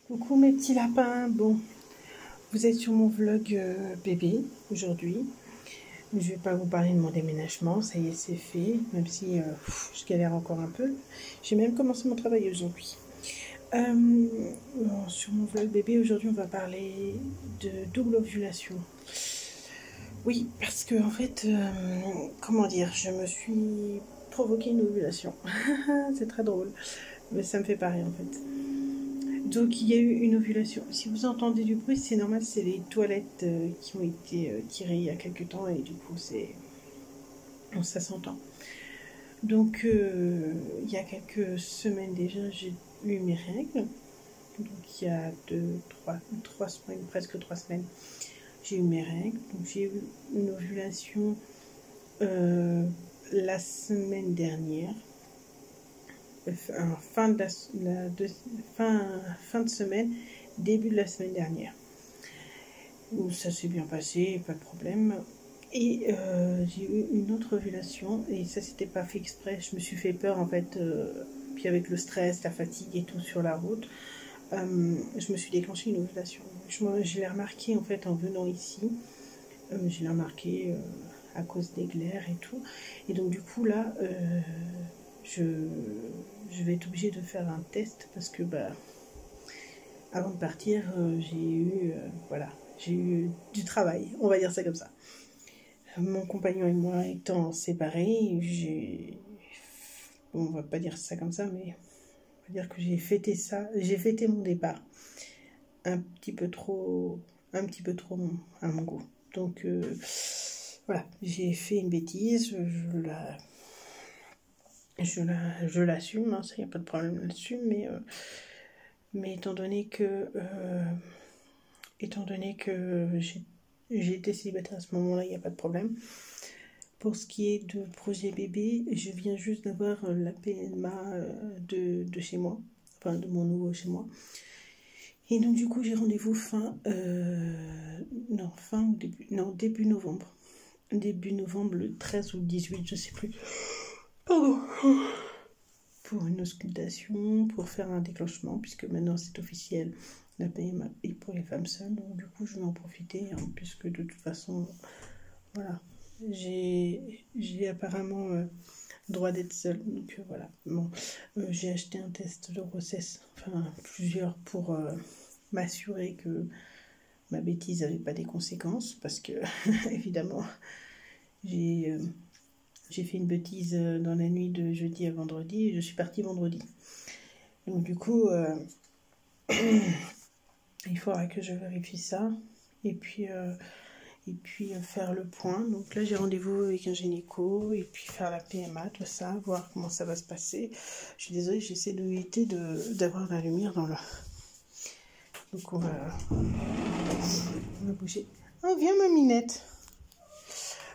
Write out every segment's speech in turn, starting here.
Coucou mes petits lapins, bon, vous êtes sur mon vlog bébé aujourd'hui. Je vais pas vous parler de mon déménagement, ça y est c'est fait, même si je galère encore un peu. J'ai même commencé mon travail aujourd'hui. Bon, sur mon vlog bébé aujourd'hui on va parler de double ovulation. Oui, parce que en fait, comment dire, je me suis provoqué une ovulation. C'est très drôle, mais ça me fait pas rire en fait. Donc il y a eu une ovulation. Si vous entendez du bruit, c'est normal, c'est les toilettes qui ont été tirées il y a quelques temps et du coup ça s'entend. Donc il y a quelques semaines déjà, j'ai eu mes règles. Donc il y a trois semaines, presque 3 semaines, j'ai eu mes règles. Donc j'ai eu une ovulation la semaine dernière. Fin de semaine, début de la semaine dernière. Où ça s'est bien passé, pas de problème. Et j'ai eu une autre ovulation, et ça c'était pas fait exprès, je me suis fait peur en fait, puis avec le stress, la fatigue et tout sur la route, je me suis déclenché une ovulation. Je l'ai remarqué en fait en venant ici, je l'ai remarqué à cause des glaires et tout, et donc du coup là, je vais être obligée de faire un test parce que avant de partir, voilà, j'ai eu du travail, on va dire ça comme ça. Mon compagnon et moi étant séparés, on va pas dire ça comme ça, mais on va dire que j'ai fêté mon départ un petit peu trop à mon goût. Donc voilà, j'ai fait une bêtise, je l'assume, hein, ça y a pas de problème là-dessus, mais étant donné que j'ai été célibataire à ce moment-là, il n'y a pas de problème. Pour ce qui est de projet bébé, je viens juste d'avoir la PMA de chez moi, enfin de mon nouveau chez moi. Et donc du coup j'ai rendez-vous début novembre. Début novembre, le 13 ou le 18, je sais plus. Pardon. Pour une auscultation, pour faire un déclenchement, puisque maintenant c'est officiel, la PMA est pour les femmes seules. Donc du coup je vais en profiter, hein, puisque de toute façon, voilà, j'ai apparemment droit d'être seule. Donc voilà. Bon, j'ai acheté un test de grossesse, enfin plusieurs, pour m'assurer que ma bêtise n'avait pas des conséquences, parce que évidemment j'ai fait une bêtise dans la nuit de jeudi à vendredi et je suis partie vendredi. Donc du coup il faudra que je vérifie ça et puis faire le point. Donc là j'ai rendez-vous avec un gynéco et puis faire la PMA, tout ça, voir comment ça va se passer. Je suis désolée, j'essaie d'éviter d'avoir la lumière dans le... Donc on va bouger. Oh, viens ma minette.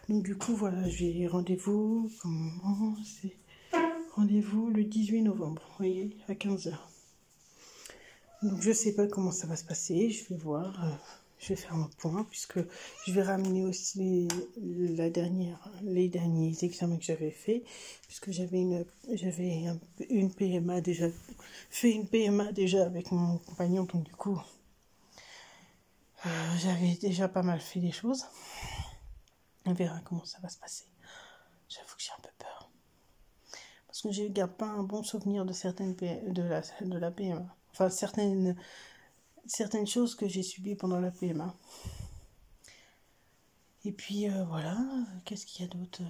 Donc du coup voilà, j'ai rendez-vous, comment c'est, rendez-vous le 18 novembre, vous voyez, à 15h. Donc je sais pas comment ça va se passer, je vais voir, je vais faire un point, puisque je vais ramener aussi les derniers examens que j'avais fait, puisque j'avais une PMA déjà, fait une PMA déjà avec mon compagnon, donc du coup j'avais déjà pas mal fait des choses. On verra comment ça va se passer. J'avoue que j'ai un peu peur, parce que je garde pas un bon souvenir de certaines de la PMA, enfin certaines choses que j'ai subies pendant la PMA. Et puis voilà, qu'est-ce qu'il y a d'autre?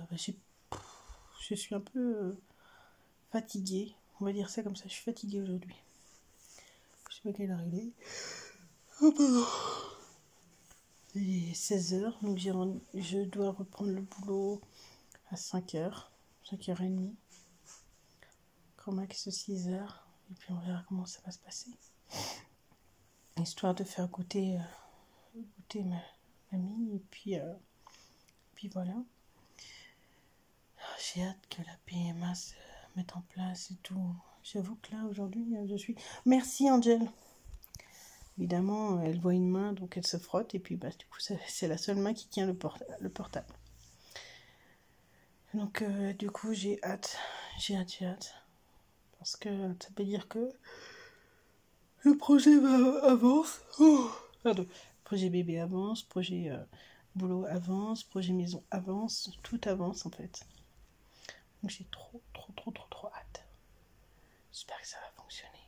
Je suis un peu fatiguée, on va dire ça comme ça, je suis fatiguée aujourd'hui. Je sais pas quelle heure il est. Oh pardon. Il est 16h, donc je dois reprendre le boulot à 5h, 5h30. Grand max 6h, et puis on verra comment ça va se passer. Histoire de faire goûter ma mamie, et puis voilà. J'ai hâte que la PMA se mette en place et tout. J'avoue que là, aujourd'hui, je suis... Merci, Angel. Évidemment, elle voit une main, donc elle se frotte. Et puis, du coup, c'est la seule main qui tient le portable. Donc, du coup, j'ai hâte. Parce que ça veut dire que Le projet avance. Oh, pardon. Projet bébé avance, projet boulot avance, projet maison avance, tout avance en fait. Donc j'ai trop hâte. J'espère que ça va fonctionner.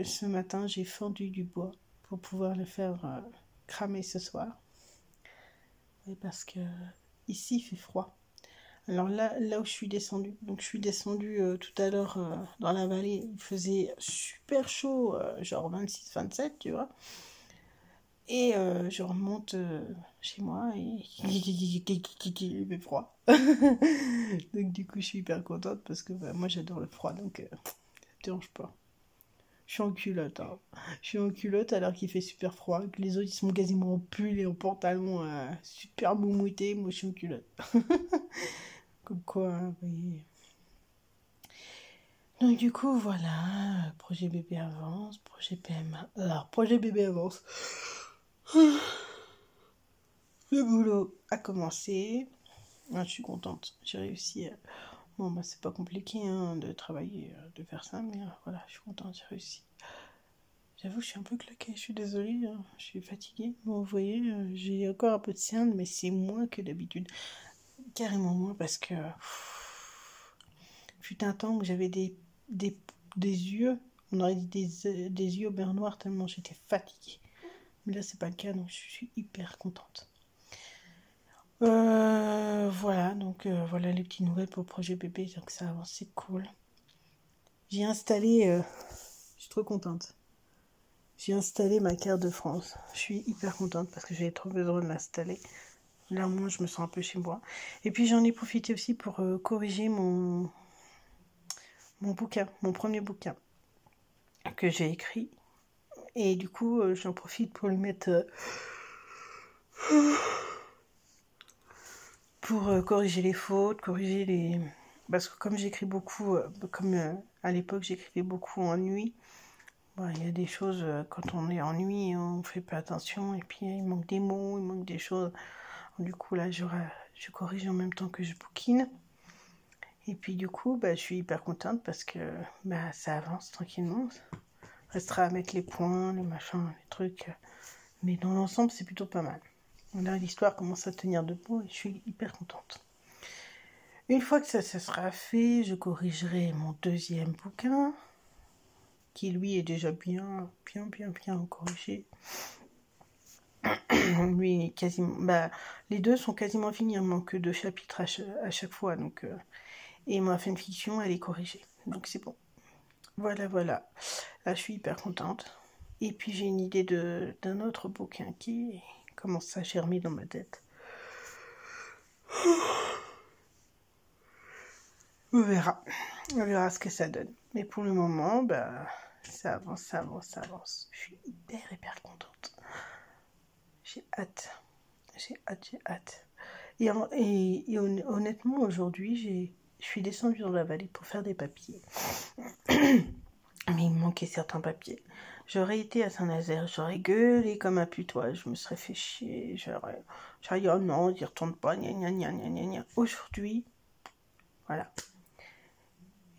Ce matin, j'ai fendu du bois pour pouvoir le faire cramer ce soir. Et parce que ici, il fait froid. Alors là où je suis descendue, donc je suis descendue tout à l'heure dans la vallée, il faisait super chaud, genre 26-27, tu vois. Et je remonte chez moi et il fait froid. Donc du coup, je suis hyper contente parce que bah, moi j'adore le froid, donc ça me dérange pas. Je suis en culotte, hein. Je suis en culotte alors qu'il fait super froid, que les autres ils sont quasiment en pull et en pantalon super moumoutés, moi je suis en culotte. Comme quoi, hein, vous voyez. Donc du coup, voilà, projet bébé avance, projet PMA. Alors, projet bébé avance. Le boulot a commencé. Ah, je suis contente, j'ai réussi. Bon, bah c'est pas compliqué hein, de travailler, de faire ça, mais voilà, je suis contente, j'ai réussi. J'avoue, je suis un peu claquée, je suis désolée, hein, je suis fatiguée. Bon, vous voyez, j'ai encore un peu de cernes, mais c'est moins que d'habitude. Carrément moins parce que... fut un temps où j'avais des yeux, on aurait dit des yeux au beurre noir tellement j'étais fatiguée. Mais là, c'est pas le cas, donc je suis hyper contente. Voilà, donc voilà les petites nouvelles pour le projet bébé, donc ça avance, c'est cool. J'ai installé, je suis trop contente. J'ai installé ma carte de France. Je suis hyper contente parce que j'avais trop besoin de l'installer. Là, au moins, je me sens un peu chez moi. Et puis, j'en ai profité aussi pour corriger mon bouquin, mon premier bouquin que j'ai écrit. Et du coup, j'en profite pour le mettre... pour corriger les fautes, corriger les... Parce que comme j'écris beaucoup, comme à l'époque j'écrivais beaucoup en nuit, bon, il y a des choses, quand on est en nuit, on fait pas attention, et puis il manque des mots, il manque des choses. Du coup là, je corrige en même temps que je bouquine. Et puis du coup, bah, je suis hyper contente parce que bah, ça avance tranquillement. Restera à mettre les points, les machins, les trucs. Mais dans l'ensemble, c'est plutôt pas mal. Là, l'histoire commence à tenir debout et je suis hyper contente. Une fois que ça sera fait, je corrigerai mon deuxième bouquin, qui lui est déjà bien corrigé. Lui, quasiment, bah, les deux sont quasiment finis, il manque 2 chapitres à chaque fois. Donc, et ma fanfiction, elle est corrigée. Donc c'est bon. Voilà. Là, je suis hyper contente. Et puis j'ai une idée d'un autre bouquin qui commence à germer dans ma tête. On verra ce que ça donne. Mais pour le moment, bah, ça avance. Je suis hyper contente. J'ai hâte. Et honnêtement, aujourd'hui, je suis descendue dans la vallée pour faire des papiers. Mais il me manquait certains papiers. J'aurais été à Saint-Nazaire, j'aurais gueulé comme un putois, je me serais fait chier, j'aurais dit oh non, j'y retourne pas, gna. Aujourd'hui, voilà.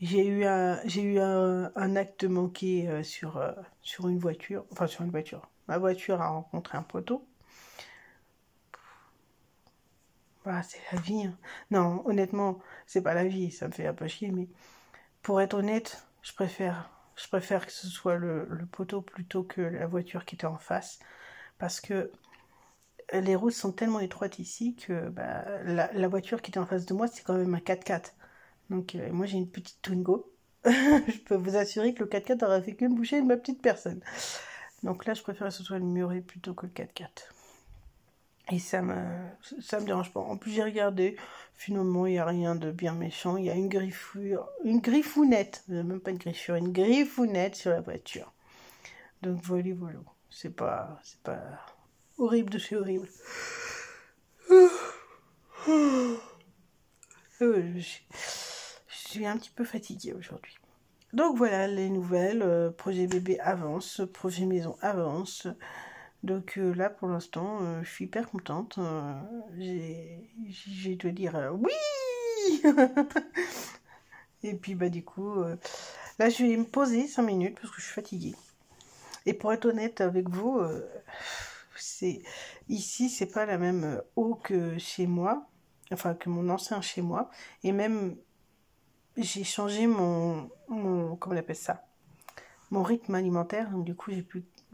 J'ai eu un acte manqué sur une voiture, enfin sur une voiture. Ma voiture a rencontré un poteau. Voilà, c'est la vie. Hein. Non, honnêtement, c'est pas la vie, ça me fait un peu chier, mais pour être honnête, je préfère que ce soit le poteau plutôt que la voiture qui était en face, parce que les routes sont tellement étroites ici que bah, la voiture qui était en face de moi, c'est quand même un 4x4. Donc moi j'ai une petite Twingo. Je peux vous assurer que le 4x4 aurait fait que me boucher de ma petite personne. Donc là, je préfère que ce soit le muret plutôt que le 4x4. Et ça me dérange pas. En plus, j'ai regardé. Finalement, il n'y a rien de bien méchant. Il y a une griffounette. Même pas une griffure, une griffounette sur la voiture. Donc, voilà. C'est pas horrible de chez horrible. Je suis un petit peu fatiguée aujourd'hui. Donc, voilà les nouvelles. Projet bébé avance. Projet maison avance. Donc là, pour l'instant, je suis hyper contente. Je dois dire oui. Et puis, bah du coup, Là, je vais me poser 5 minutes parce que je suis fatiguée. Et pour être honnête avec vous, ici, c'est pas la même eau que chez moi, enfin que mon ancien chez moi. Et même, j'ai changé comment on appelle ça? Mon rythme alimentaire. Donc du coup,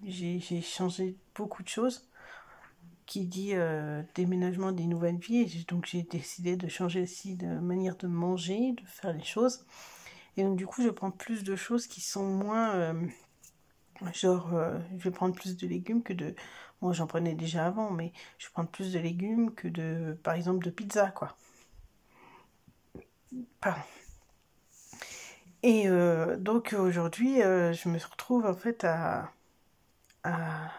j'ai changé beaucoup de choses. Qui dit déménagement des nouvelles vies. Donc j'ai décidé de changer aussi de manière de manger, de faire les choses. Et donc du coup, je prends plus de choses qui sont moins... je vais prendre plus de légumes que de... Bon, j'en prenais déjà avant, mais je vais prendre plus de légumes que de, par exemple, de pizza, quoi. Pardon. Et donc aujourd'hui, je me retrouve en fait à, à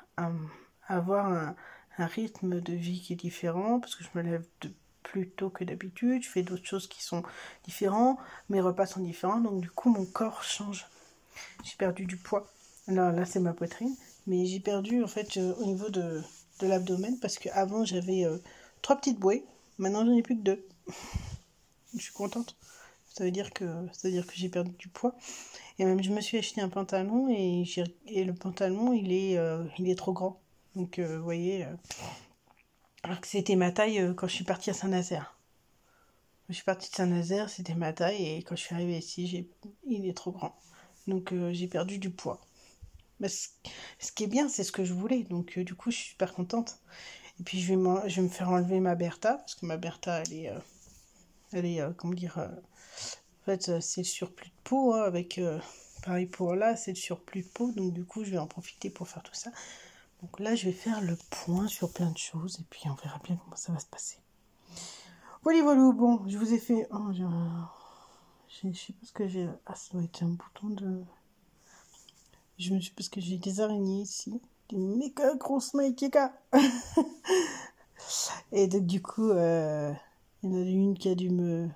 avoir un rythme de vie qui est différent, parce que je me lève plus tôt que d'habitude, je fais d'autres choses qui sont différentes, mes repas sont différents, donc du coup mon corps change. J'ai perdu du poids. Là c'est ma poitrine, mais j'ai perdu en fait au niveau de l'abdomen, parce qu'avant j'avais 3 petites bouées, maintenant j'en ai plus que 2. Je suis contente. Ça veut dire que j'ai perdu du poids. Et même je me suis acheté un pantalon et le pantalon il est trop grand. Donc vous voyez, alors que c'était ma taille quand je suis partie à Saint-Nazaire. Je suis partie de Saint-Nazaire, c'était ma taille, et quand je suis arrivée ici, il est trop grand. Donc j'ai perdu du poids. Mais ce qui est bien, c'est ce que je voulais. Donc du coup, je suis super contente. Et puis je vais me faire enlever ma Bertha, parce que ma Bertha, elle est comment dire, en fait, c'est le surplus de peau, hein, avec pareil pour là, c'est le surplus de peau. Donc du coup, je vais en profiter pour faire tout ça. Donc là, je vais faire le point sur plein de choses, et puis on verra bien comment ça va se passer. Voilà, voilà, bon, je vous ai fait... Oh, je sais pas ce que j'ai... Ah, ça doit être un bouton de... Parce que j'ai des araignées ici. Des méga grosses maïkeka. Et donc, du coup, il y en a une qui a dû me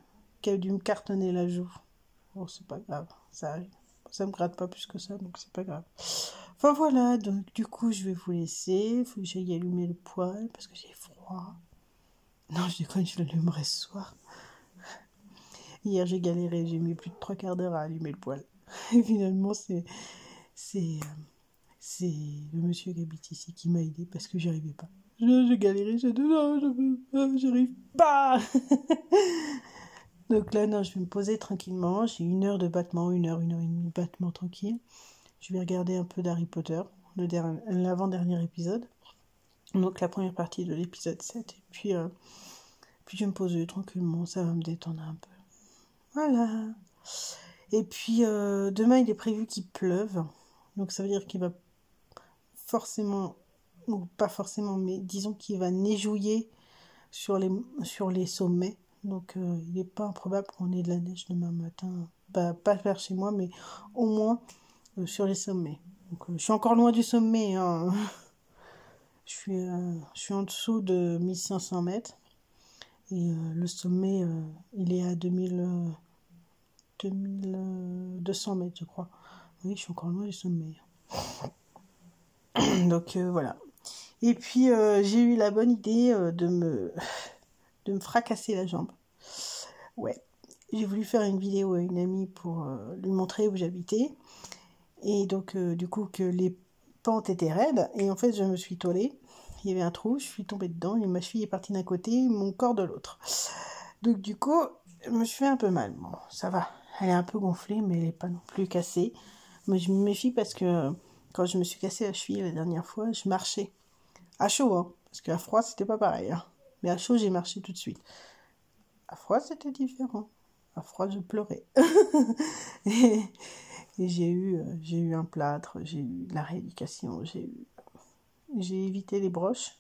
cartonner la joue. Bon, c'est pas grave, ça arrive. Ça me gratte pas plus que ça, donc c'est pas grave. Enfin voilà, donc du coup, je vais vous laisser. Faut que j'aille allumer le poêle parce que j'ai froid. Non, je déconne, je l'allumerai ce soir. Hier, j'ai galéré, j'ai mis plus de 3/4 d'heure à allumer le poêle. Et finalement, c'est le monsieur qui habite ici qui m'a aidé parce que j'y arrivais pas. J'ai galéré, j'ai dit non, j'arrive pas. Donc là, non, je vais me poser tranquillement. J'ai 1 heure de battement, 1 heure et demie de battement tranquille. Je vais regarder un peu d'Harry Potter, l'avant-dernier épisode. Donc la première partie de l'épisode 7. Et puis je vais me poser tranquillement, ça va me détendre un peu. Voilà. Et puis demain, il est prévu qu'il pleuve. Donc ça veut dire qu'il va forcément, ou pas forcément, mais disons qu'il va neigouiller sur les sommets. Donc il n'est pas improbable qu'on ait de la neige demain matin. Bah, pas vers chez moi, mais au moins sur les sommets. Donc je suis encore loin du sommet, hein. Je suis en dessous de 1500 mètres. Et le sommet, il est à 2200 mètres, je crois. Oui, je suis encore loin du sommet. Donc voilà. Et puis j'ai eu la bonne idée de me fracasser la jambe. Ouais. J'ai voulu faire une vidéo à une amie pour lui montrer où j'habitais. Et donc du coup que les pentes étaient raides. Et en fait je me suis tollée. Il y avait un trou, je suis tombée dedans. Et ma cheville est partie d'un côté, mon corps de l'autre. Donc du coup, je me suis fait un peu mal. Bon, ça va. Elle est un peu gonflée, mais elle n'est pas non plus cassée. Mais je me méfie parce que quand je me suis cassé la cheville la dernière fois, je marchais. À chaud, hein. Parce qu'à froid, c'était pas pareil. Hein. Mais à chaud, j'ai marché tout de suite. À froid, c'était différent. À froid, je pleurais. et j'ai eu un plâtre, j'ai eu de la rééducation, j'ai évité les broches.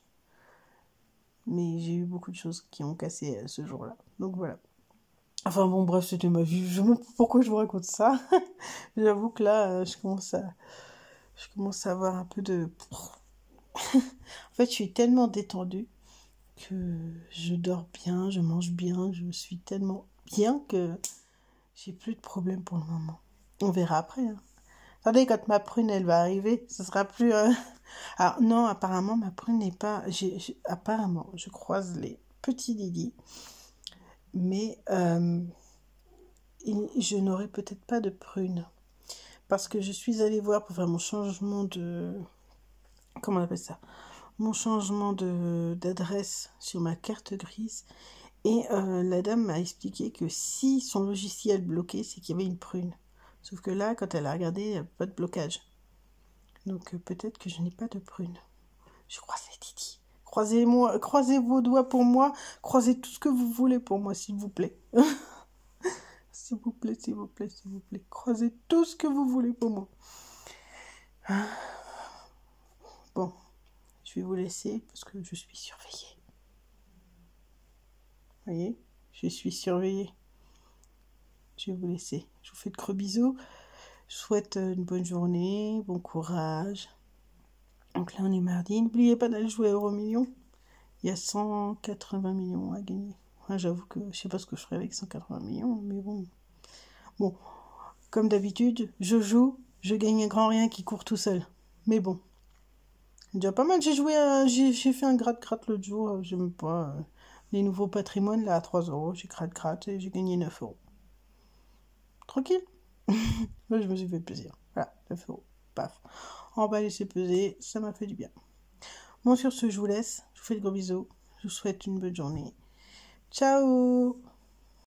Mais j'ai eu beaucoup de choses qui ont cassé ce jour-là. Donc voilà. Enfin bon, bref, c'était ma vie. Je me demande pourquoi je vous raconte ça. J'avoue que là, je commence à avoir un peu de... En fait, je suis tellement détendue que je dors bien, je mange bien, je suis tellement bien que j'ai plus de problème pour le moment. On verra après. Hein. Attendez, quand ma prune, elle va arriver, ce sera plus... Alors non, apparemment, ma prune n'est pas... Apparemment, je croise les petits Didi, mais je n'aurai peut-être pas de prune. parce que je suis allée voir pour faire mon changement de... Comment on appelle ça? Mon changement d'adresse sur ma carte grise. Et la dame m'a expliqué que si son logiciel bloquait, c'est qu'il y avait une prune. Sauf que là, quand elle a regardé, il n'y a pas de blocage. Donc peut-être que je n'ai pas de prune. Je croise les Didi. Croisez vos doigts pour moi. Croisez tout ce que vous voulez pour moi, s'il vous plaît. S'il vous plaît, s'il vous plaît, s'il vous plaît. Croisez tout ce que vous voulez pour moi. Bon, je vais vous laisser parce que je suis surveillée. Vous voyez, je suis surveillée. Je vais vous laisser. Je vous fais de gros bisous. Je vous souhaite une bonne journée, bon courage. Donc là, on est mardi. N'oubliez pas d'aller jouer à Euromillions. Il y a 180 millions à gagner. Enfin, j'avoue que je sais pas ce que je ferai avec 180 millions, mais bon. Bon, comme d'habitude, je joue, je gagne un grand rien qui court tout seul. Mais bon, déjà pas mal. J'ai fait un gratte-gratte l'autre jour. J'aime pas les nouveaux patrimoines là à 3 euros. J'ai gratte-gratte et j'ai gagné 9 euros. Tranquille. Moi, je me suis fait plaisir. Voilà, 9 euros. Paf. On va laisser peser. Ça m'a fait du bien. Bon, sur ce, je vous laisse. Je vous fais de gros bisous. Je vous souhaite une bonne journée. Ciao!